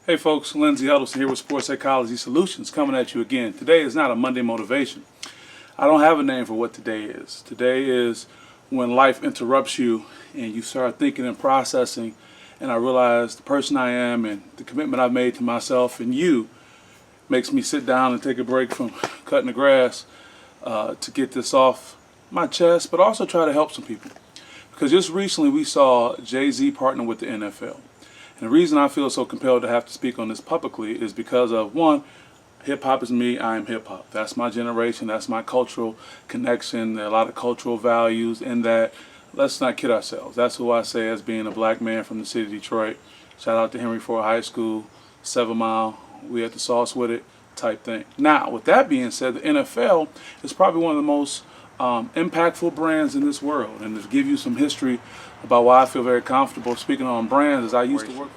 Hey folks, Lindsay Huddleston here with Sports Psychology Solutions coming at you again. Today is not a Monday motivation. I don't have a name for what today is. Today is when life interrupts you and you start thinking and processing, and I realize the person I am and the commitment I've made to myself and you makes me sit down and take a break from cutting the grass to get this off my chest, but also try to help some people. Because just recently we saw Jay-Z partner with the NFL. And the reason I feel so compelled to have to speak on this publicly is because of, one, hip-hop is me, I am hip-hop. That's my generation, that's my cultural connection. There are a lot of cultural values in that. Let's not kid ourselves. That's who I say as being a black man from the city of Detroit. Shout out to Henry Ford High School, 7 Mile, we had the sauce with it type thing. Now, with that being said, the NFL is probably one of the most impactful brands in this world. And to give you some history about why I feel very comfortable speaking on brands, is I used to work,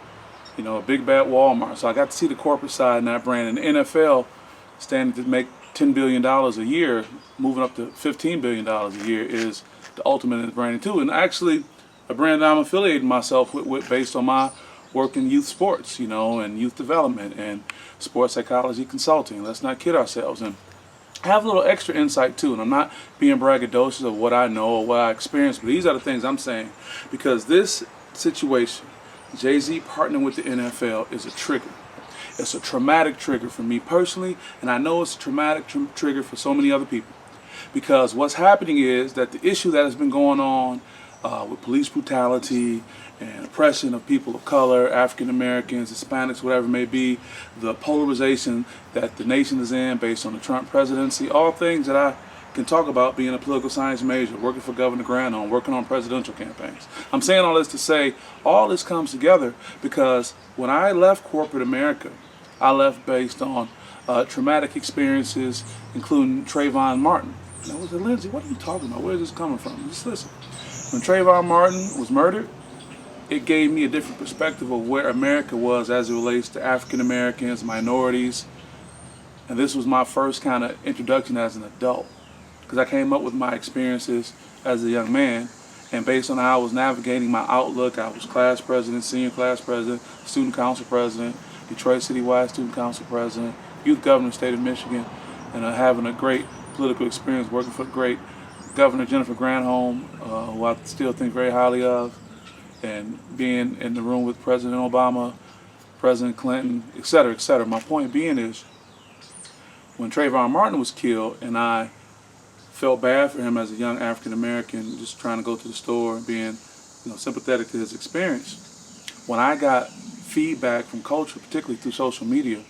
a big bad Walmart. So I got to see the corporate side in that brand. And the NFL, standing to make $10 billion a year, moving up to $15 billion a year, is the ultimate in branding too. And actually, a brand that I'm affiliating myself with based on my work in youth sports, and youth development and sports psychology consulting. Let's not kid ourselves. And I have a little extra insight too, and I'm not being braggadocious of what I know or what I experienced, but these are the things I'm saying, because this situation, Jay-Z partnering with the NFL, is a trigger. It's a traumatic trigger for me personally, and I know it's a traumatic trigger for so many other people, because what's happening is that the issue that has been going on with police brutality and oppression of people of color, African Americans, Hispanics, whatever it may be, the polarization that the nation is in based on the Trump presidency, all things that I can talk about being a political science major, working for Governor Granholm, working on presidential campaigns. I'm saying all this to say all this comes together because when I left corporate America, I left based on traumatic experiences, including Trayvon Martin. And I was like, Lindsay, what are you talking about? Where is this coming from? Just listen. When Trayvon Martin was murdered, it gave me a different perspective of where America was as it relates to African Americans, minorities. And this was my first kind of introduction as an adult, because I came up with my experiences as a young man, and based on how I was navigating my outlook, I was class president, senior class president, student council president, Detroit Citywide student council president, youth governor, state of Michigan, and having a great political experience working for great Governor Jennifer Granholm, who I still think very highly of, and being in the room with President Obama, President Clinton, et cetera, et cetera. My point being is, when Trayvon Martin was killed, and I felt bad for him as a young African American, just trying to go to the store and being, sympathetic to his experience. When I got feedback from culture, particularly through social media,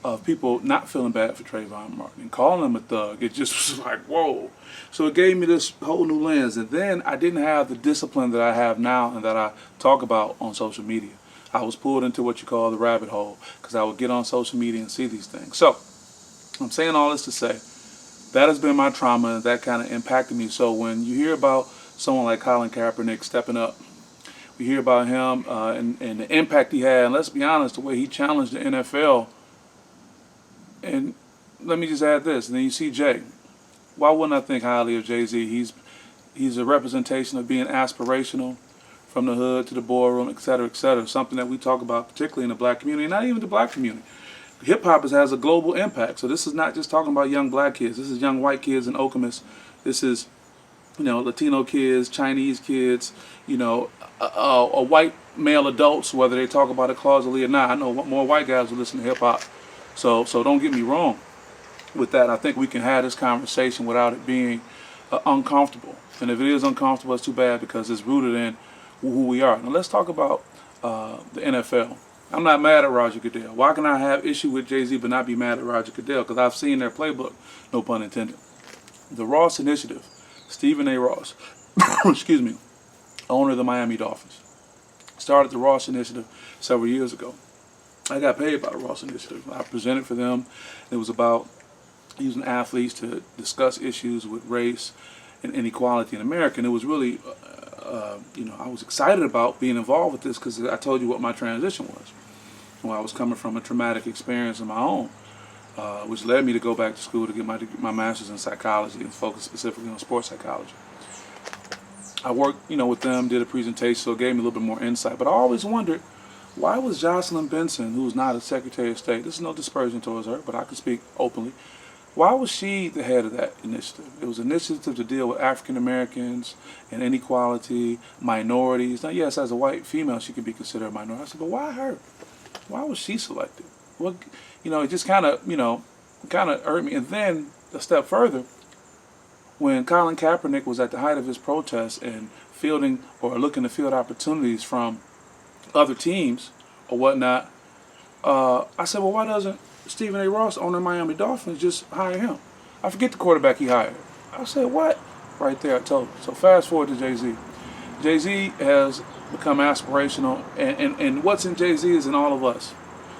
of people not feeling bad for Trayvon Martin and calling him a thug, it just was like, whoa. So it gave me this whole new lens. And then I didn't have the discipline that I have now and that I talk about on social media. I was pulled into what you call the rabbit hole, because I would get on social media and see these things. So I'm saying all this to say, that has been my trauma, and that kind of impacted me. So when you hear about someone like Colin Kaepernick stepping up, we hear about him and the impact he had, and let's be honest, the way he challenged the NFL. And let me just add this, and then you see Jay. Why wouldn't I think highly of Jay-Z? He's a representation of being aspirational, from the hood to the boardroom, et cetera, something that we talk about particularly in the black community, not even the black community. Hip-hop has a global impact, so this is not just talking about young black kids. This is young white kids in Okemos. This is, Latino kids, Chinese kids, white male adults, whether they talk about it closetly or not. I know more white guys who listen to hip-hop. So don't get me wrong with that. I think we can have this conversation without it being uncomfortable. And if it is uncomfortable, it's too bad, because it's rooted in who we are. Now let's talk about the NFL. I'm not mad at Roger Goodell. Why can I have issue with Jay-Z but not be mad at Roger Goodell? Because I've seen their playbook, no pun intended. The Ross Initiative, Stephen A. Ross, excuse me, owner of the Miami Dolphins, started the Ross Initiative several years ago. I got paid by the Ross Initiative. I presented for them. It was about using athletes to discuss issues with race and inequality in America. And it was really, I was excited about being involved with this, because I told you what my transition was. Well, I was coming from a traumatic experience of my own, which led me to go back to school to get my master's in psychology and focus specifically on sports psychology. I worked, with them, did a presentation, so it gave me a little bit more insight. But I always wondered, Why was Jocelyn Benson, who's not a Secretary of State, this is no dispersion towards her, but I can speak openly, why was she the head of that initiative? It was an initiative to deal with African Americans and inequality, minorities. Now, yes, as a white female, she could be considered a minority. I said, but why her? Why was she selected? Well, it just kind of hurt me. And then a step further, when Colin Kaepernick was at the height of his protest and fielding or looking to field opportunities from other teams or whatnot, I said, well, why doesn't Stephen A. Ross, owner of Miami Dolphins, just hire him? I forget the quarterback he hired. I said, what? Right there, I told him. So fast forward to Jay-Z. Jay-Z has become aspirational, and what's in Jay-Z is in all of us.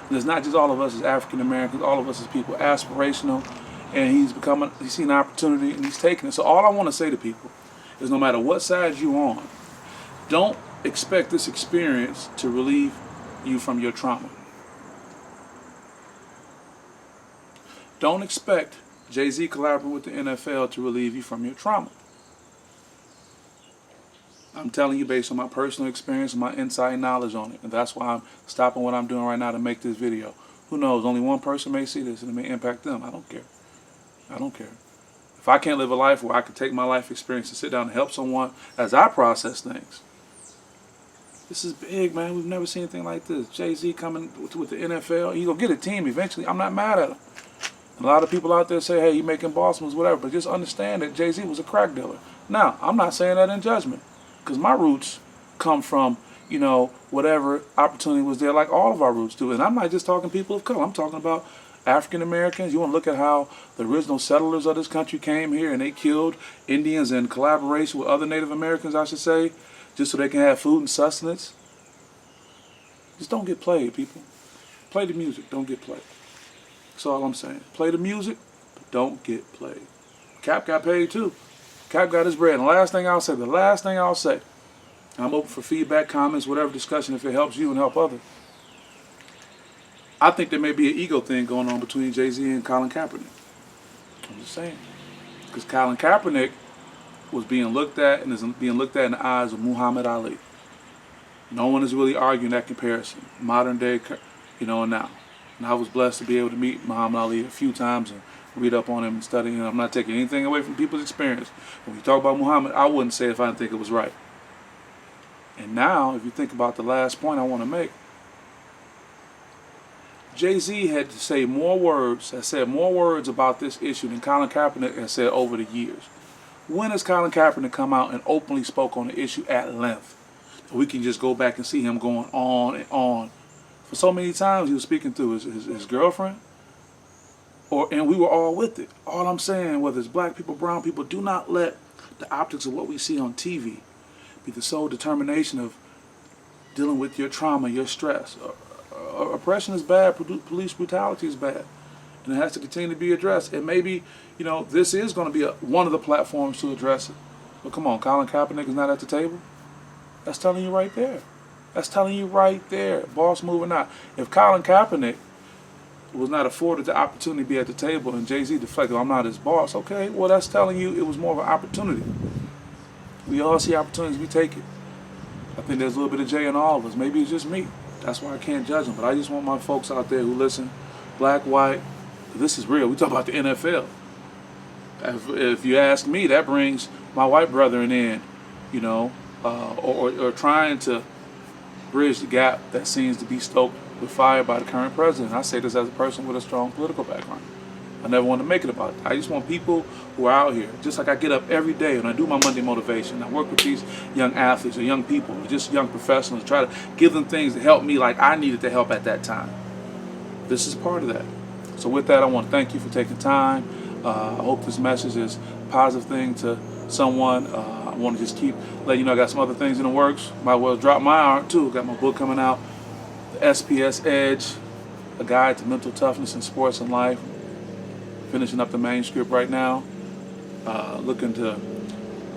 And it's not just all of us as African Americans, all of us as people, aspirational, and he's seen an opportunity and he's taking it. So all I want to say to people is no matter what side you're on, don't expect this experience to relieve you from your trauma. Don't expect Jay-Z collaborating with the NFL to relieve you from your trauma. I'm telling you based on my personal experience and my inside knowledge on it. And that's why I'm stopping what I'm doing right now to make this video. Who knows, only one person may see this and it may impact them. I don't care. I don't care. If I can't live a life where I can take my life experience and sit down and help someone as I process things. This is big, man. We've never seen anything like this. Jay-Z coming with the NFL. He's going to get a team eventually. I'm not mad at him. A lot of people out there say, hey, you're making boss moves, whatever. But just understand that Jay-Z was a crack dealer. Now, I'm not saying that in judgment. Because my roots come from, whatever opportunity was there, like all of our roots do. And I'm not just talking people of color. I'm talking about African Americans. You want to look at how the original settlers of this country came here and they killed Indians in collaboration with other Native Americans, I should say, just so they can have food and sustenance. Just don't get played, people. Play the music, don't get played. That's all I'm saying. Play the music, but don't get played. Cap got paid too. Cap got his bread. And the last thing I'll say, I'm open for feedback, comments, whatever discussion, if it helps you and help others. I think there may be an ego thing going on between Jay-Z and Colin Kaepernick. I'm just saying. Because Colin Kaepernick was being looked at and is being looked at in the eyes of Muhammad Ali. No one is really arguing that comparison, modern day, and now. And I was blessed to be able to meet Muhammad Ali a few times and read up on him and study him. I'm not taking anything away from people's experience. When we talk about Muhammad, I wouldn't say it if I didn't think it was right. And now, if you think about the last point I want to make, Jay-Z had to say more words, has said more words about this issue than Colin Kaepernick has said over the years. When has Colin Kaepernick come out and openly spoke on the issue at length? We can just go back and see him going on and on. For so many times he was speaking to his girlfriend, and we were all with it. All I'm saying, whether it's black people, brown people, do not let the optics of what we see on TV be the sole determination of dealing with your trauma, your stress. Oppression is bad, police brutality is bad, and it has to continue to be addressed. And maybe, this is going to be one of the platforms to address it. But come on, Colin Kaepernick is not at the table? That's telling you right there. That's telling you right there, boss move or not. If Colin Kaepernick was not afforded the opportunity to be at the table and Jay-Z deflected, I'm not his boss, okay, well, that's telling you it was more of an opportunity. We all see opportunities, we take it. I think there's a little bit of Jay in all of us. Maybe it's just me. That's why I can't judge them. But I just want my folks out there who listen, black, white, this is real. We talk about the NFL. If you ask me, that brings my white brethren in, or trying to bridge the gap that seems to be stoked with fire by the current president. I say this as a person with a strong political background. I never want to make it about it. I just want people who are out here, just like I get up every day and I do my Monday motivation. I work with these young athletes or young people, or just young professionals, try to give them things to help me like I needed to help at that time. This is part of that. So with that, I want to thank you for taking time. I hope this message is a positive thing to someone. I want to just keep letting you know I got some other things in the works. Might well drop my art too. Got my book coming out, The SPS Edge, A Guide to Mental Toughness in Sports and Life. Finishing up the manuscript right now. Looking to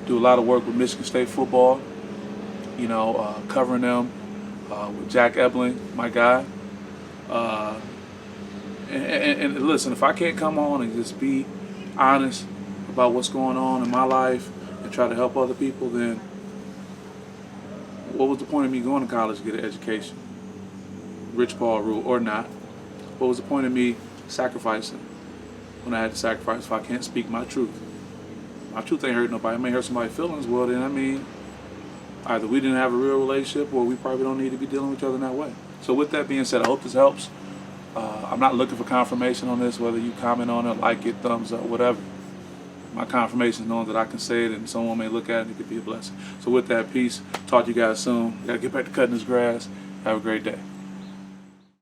do a lot of work with Michigan State football. Covering them with Jack Ebling, my guy. And listen, if I can't come on and just be honest about what's going on in my life and try to help other people, then what was the point of me going to college to get an education? Rich Paul rule or not. What was the point of me sacrificing when I had to sacrifice if I can't speak my truth? My truth ain't hurt nobody. It may hurt somebody's feelings. Well, then, I mean, either we didn't have a real relationship or we probably don't need to be dealing with each other in that way. So with that being said, I hope this helps. I'm not looking for confirmation on this, whether you comment on it, like it, thumbs up, whatever. My confirmation is knowing that I can say it and someone may look at it and it could be a blessing. So with that, peace. Talk to you guys soon. Got to get back to cutting this grass. Have a great day.